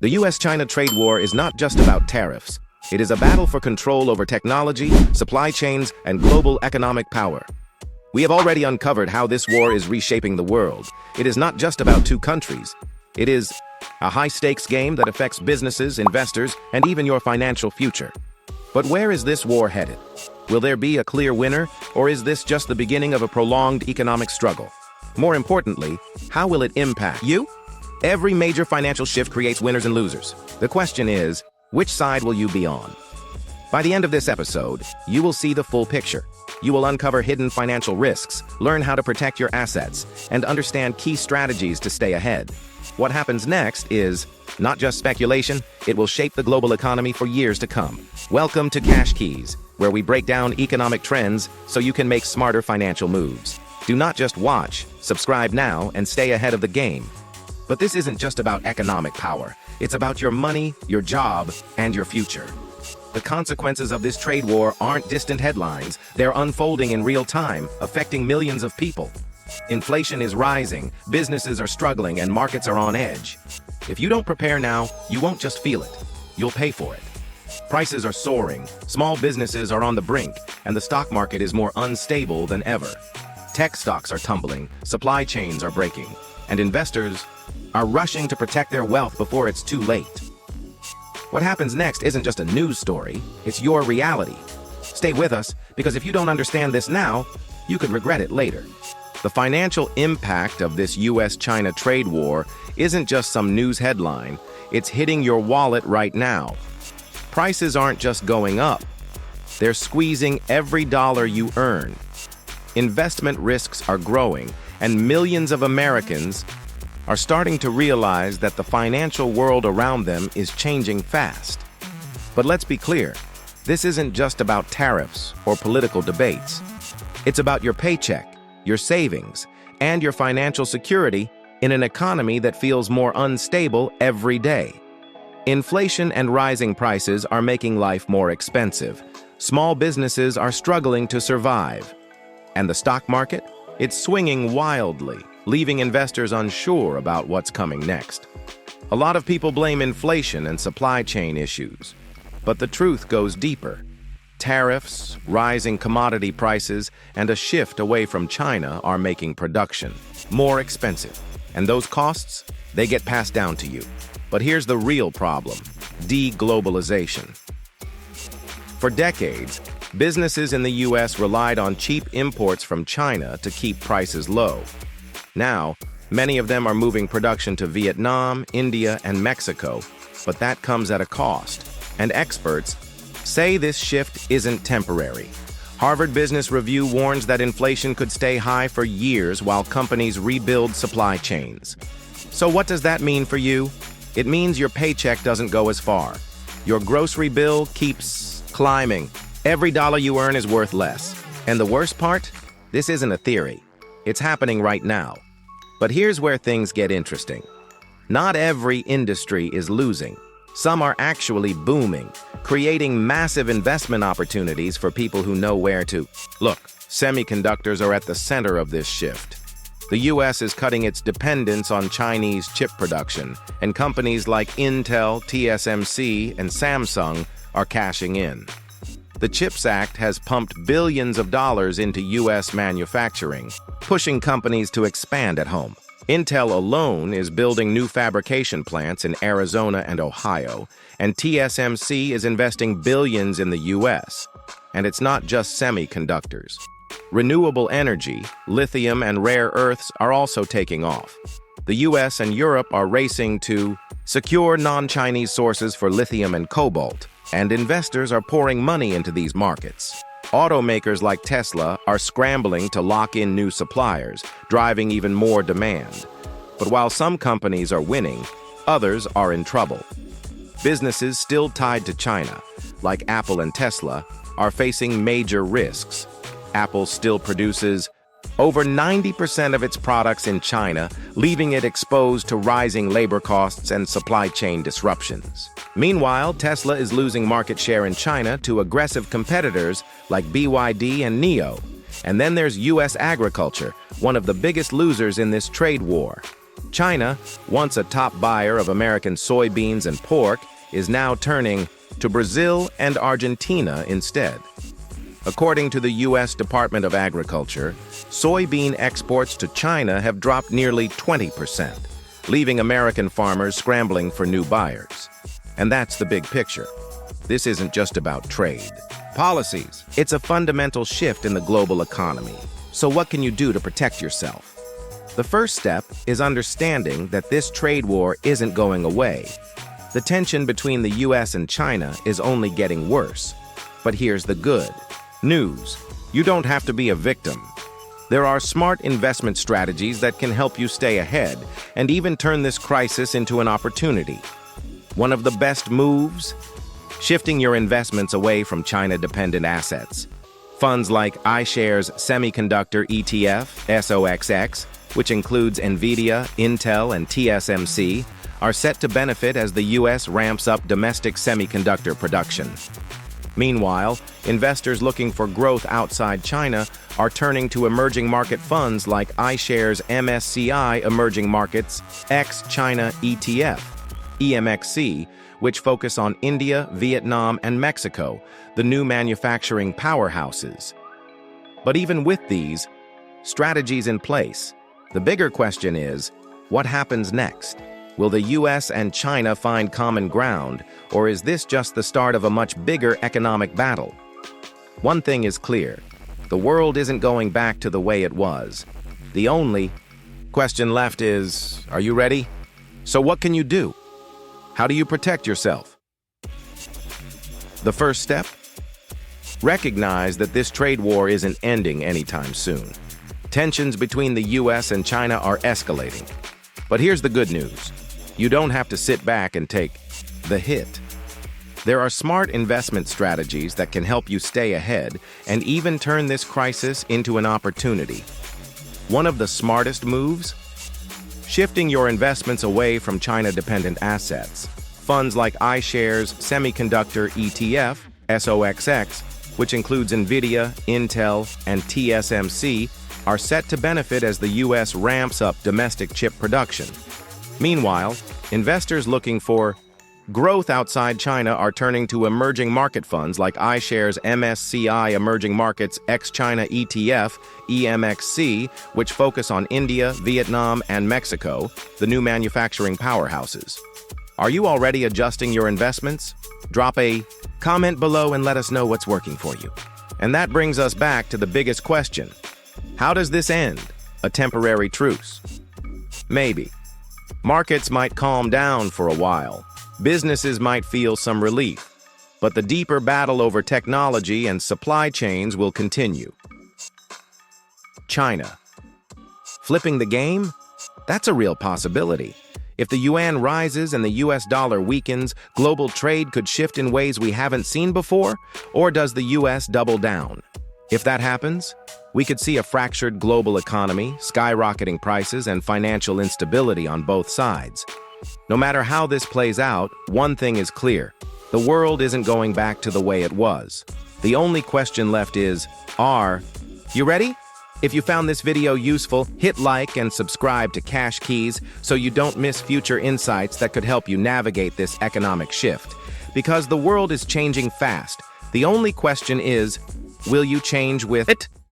The US-China trade war is not just about tariffs. It is a battle for control over technology, supply chains, and global economic power. We have already uncovered how this war is reshaping the world. It is not just about two countries. It is a high-stakes game that affects businesses, investors, and even your financial future. But where is this war headed? Will there be a clear winner, or is this just the beginning of a prolonged economic struggle? More importantly, how will it impact you? Every major financial shift creates winners and losers. The question is, which side will you be on? By the end of this episode, you will see the full picture. You will uncover hidden financial risks, learn how to protect your assets, and understand key strategies to stay ahead. What happens next is not just speculation, it will shape the global economy for years to come. Welcome to Cashkeys, where we break down economic trends so you can make smarter financial moves. Do not just watch, subscribe now, and stay ahead of the game. But this isn't just about economic power. It's about your money, your job, and your future. The consequences of this trade war aren't distant headlines. They're unfolding in real time, affecting millions of people. Inflation is rising, businesses are struggling, and markets are on edge. If you don't prepare now, you won't just feel it. You'll pay for it. Prices are soaring, small businesses are on the brink, and the stock market is more unstable than ever. Tech stocks are tumbling, supply chains are breaking, and investors are rushing to protect their wealth before it's too late. What happens next isn't just a news story, it's your reality. Stay with us, because if you don't understand this now, you could regret it later. The financial impact of this US-China trade war isn't just some news headline, it's hitting your wallet right now. Prices aren't just going up, they're squeezing every dollar you earn. Investment risks are growing, and millions of Americans are starting to realize that the financial world around them is changing fast. But let's be clear, this isn't just about tariffs or political debates. It's about your paycheck, your savings, and your financial security in an economy that feels more unstable every day. Inflation and rising prices are making life more expensive. Small businesses are struggling to survive. And the stock market? It's swinging wildly, leaving investors unsure about what's coming next. A lot of people blame inflation and supply chain issues, but the truth goes deeper. Tariffs, rising commodity prices, and a shift away from China are making production more expensive. And those costs, they get passed down to you. But here's the real problem: de-globalization. For decades, businesses in the US relied on cheap imports from China to keep prices low. Now, many of them are moving production to Vietnam, India, and Mexico, but that comes at a cost. And experts say this shift isn't temporary. Harvard Business Review warns that inflation could stay high for years while companies rebuild supply chains. So what does that mean for you? It means your paycheck doesn't go as far. Your grocery bill keeps climbing. Every dollar you earn is worth less. And the worst part? This isn't a theory. It's happening right now. But here's where things get interesting. Not every industry is losing. Some are actually booming, creating massive investment opportunities for people who know where to look. Semiconductors are at the center of this shift. The US is cutting its dependence on Chinese chip production, and companies like Intel, TSMC, and Samsung are cashing in. The CHIPS Act has pumped billions of dollars into US manufacturing, pushing companies to expand at home. Intel alone is building new fabrication plants in Arizona and Ohio, and TSMC is investing billions in the US. And it's not just semiconductors. Renewable energy, lithium, and rare earths are also taking off. The US and Europe are racing to secure non-Chinese sources for lithium and cobalt, and investors are pouring money into these markets. Automakers like Tesla are scrambling to lock in new suppliers, driving even more demand. But while some companies are winning, others are in trouble. Businesses still tied to China, like Apple and Tesla, are facing major risks. Apple still produces over 90% of its products in China, leaving it exposed to rising labor costs and supply chain disruptions. Meanwhile, Tesla is losing market share in China to aggressive competitors like BYD and NIO. And then there's US agriculture, one of the biggest losers in this trade war. China, once a top buyer of American soybeans and pork, is now turning to Brazil and Argentina instead. According to the U.S. Department of Agriculture, soybean exports to China have dropped nearly 20%, leaving American farmers scrambling for new buyers. And that's the big picture. This isn't just about trade. Policies. It's a fundamental shift in the global economy. So what can you do to protect yourself? The first step is understanding that this trade war isn't going away. The tension between the US and China is only getting worse. But here's the good news. You don't have to be a victim. There are smart investment strategies that can help you stay ahead and even turn this crisis into an opportunity. One of the best moves? Shifting your investments away from China-dependent assets. Funds like iShares Semiconductor ETF, SOXX, which includes NVIDIA, Intel, and TSMC, are set to benefit as the U.S. ramps up domestic semiconductor production. Meanwhile, investors looking for growth outside China are turning to emerging market funds like iShares MSCI Emerging Markets ex-China ETF, EMXC, which focus on India, Vietnam, and Mexico, the new manufacturing powerhouses. But even with these strategies in place, the bigger question is, what happens next? Will the US and China find common ground, or is this just the start of a much bigger economic battle? One thing is clear. The world isn't going back to the way it was. The only question left is, are you ready? So what can you do? How do you protect yourself? The first step? Recognize that this trade war isn't ending anytime soon. Tensions between the US and China are escalating. But here's the good news. You don't have to sit back and take the hit. There are smart investment strategies that can help you stay ahead and even turn this crisis into an opportunity. One of the smartest moves? Shifting your investments away from China-dependent assets. Funds like iShares Semiconductor ETF, SOXX, which includes NVIDIA, Intel, and TSMC, are set to benefit as the U.S. ramps up domestic chip production. Meanwhile, investors looking for growth outside China are turning to emerging market funds like iShares MSCI Emerging Markets ex-China ETF, EMXC, which focus on India, Vietnam, and Mexico, the new manufacturing powerhouses. Are you already adjusting your investments? Drop a comment below and let us know what's working for you. And that brings us back to the biggest question. How does this end? A temporary truce? Maybe. Markets might calm down for a while. Businesses might feel some relief. But the deeper battle over technology and supply chains will continue. China. Flipping the game? That's a real possibility. If the yuan rises and the US dollar weakens, global trade could shift in ways we haven't seen before, or does the US double down? If that happens, we could see a fractured global economy, skyrocketing prices, and financial instability on both sides. No matter how this plays out, one thing is clear. The world isn't going back to the way it was. The only question left is, are you ready? If you found this video useful, hit like and subscribe to Cashkeys so you don't miss future insights that could help you navigate this economic shift. Because the world is changing fast. The only question is, will you change with it?